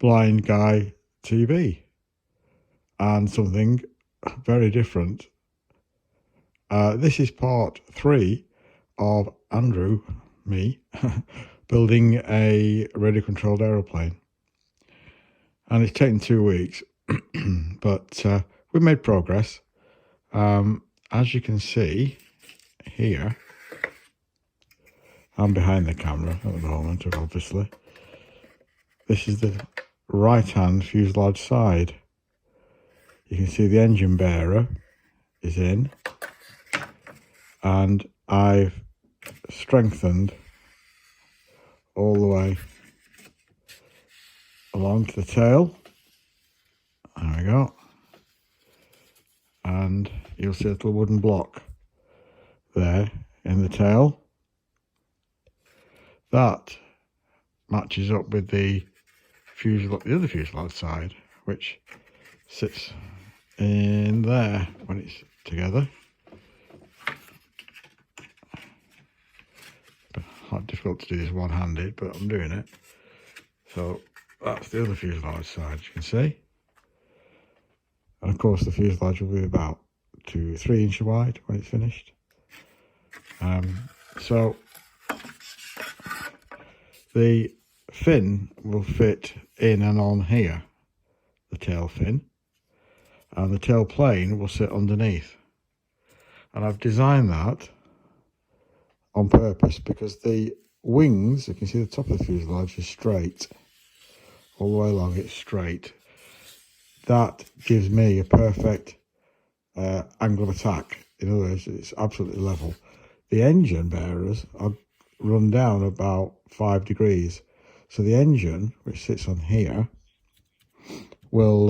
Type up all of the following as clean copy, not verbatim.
blind guy TV and something very different. This is part 3 of Andrew, me, building a radio-controlled aeroplane. And it's taken 2 weeks, but we've made progress. As you can see here, I'm behind the camera at the moment, obviously. This is the right-hand fuselage side. You can see the engine bearer is in, and I've strengthened all the way along to the tail. There we go. And you'll see a little wooden block there in the tail. That matches up with the fuselage, the other fuselage side, which sits in there when it's together. Quite difficult to do this one-handed, but I'm doing it. So that's the other fuselage side, as you can see. And of course the fuselage will be about 2 to 3 inches wide when it's finished. So the fin will fit in and on here, the tail fin, and the tail plane will sit underneath. And I've designed that on purpose because the wings, you can see the top of the fuselage is straight. All the way along it's straight. That gives me a perfect angle of attack. In other words, it's absolutely level. The engine bearers are run down about 5 degrees. So the engine, which sits on here, will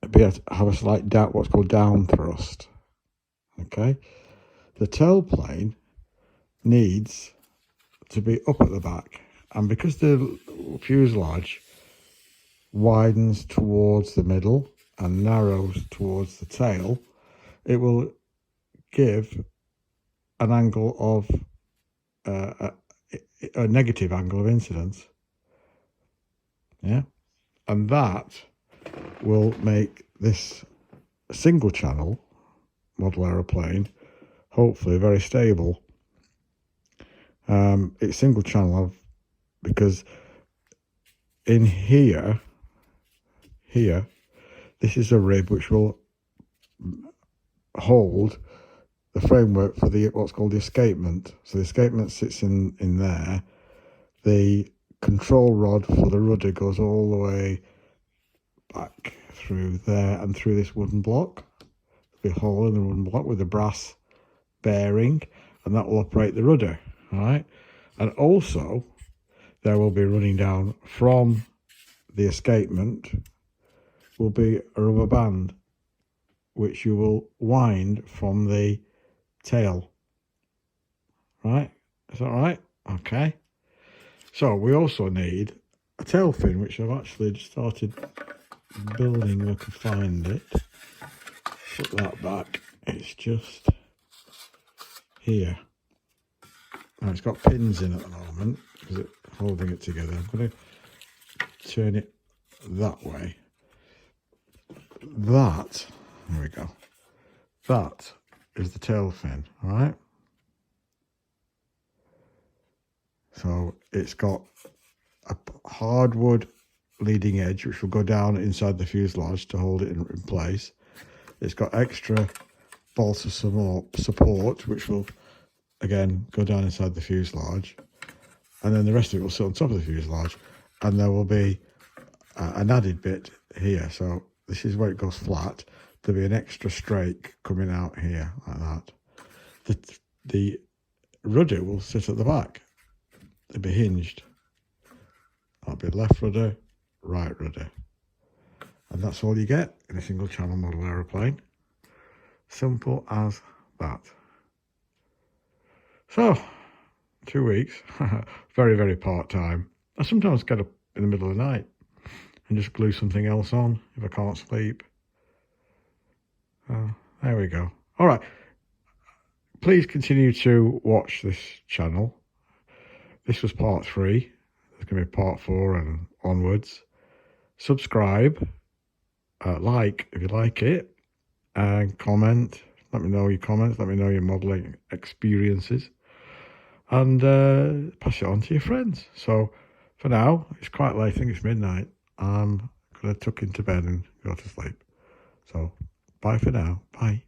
have a slight what's called down thrust. Okay. The tailplane needs to be up at the back, and because the fuselage widens towards the middle and narrows towards the tail, it will give an angle of a negative angle of incidence. Yeah, and that will make this single channel model aeroplane hopefully very stable. It's single channel because in here, this is a rib which will hold the framework for the what's called the escapement. So the escapement sits in there. The control rod for the rudder goes all the way back through there and through this wooden block. There'll be a hole in the wooden block with a brass bearing, and that will operate the rudder. All right, and also there will be running down from the escapement will be a rubber band which you will wind from the tail. Right, is that right? Okay. So we also need a tail fin, which I've actually just started building if I can find it. Put that back. It's just here. Now it's got pins in at the moment because it's holding it together. I'm going to turn it that way. That, there we go. That is the tail fin, all right? So it's got a hardwood leading edge which will go down inside the fuselage to hold it in place. It's got extra balsa support which will again go down inside the fuselage, and then the rest of it will sit on top of the fuselage, and there will be an added bit here. So this is where it goes flat. There'll be an extra strake coming out here like that. The rudder will sit at the back. It'll be hinged. That'll be left rudder, right rudder. And that's all you get in a single channel model aeroplane. Simple as that. So, 2 weeks, very, very part-time. I sometimes get up in the middle of the night and just glue something else on if I can't sleep. There we go. All right. Please continue to watch this channel. This was part 3. There's going to be part 4 and onwards. Subscribe, like if you like it, and comment. Let me know your comments. Let me know your modelling experiences, and pass it on to your friends. So for now, it's quite late. I think it's midnight. I'm going to tuck into bed and go to sleep. So bye for now. Bye.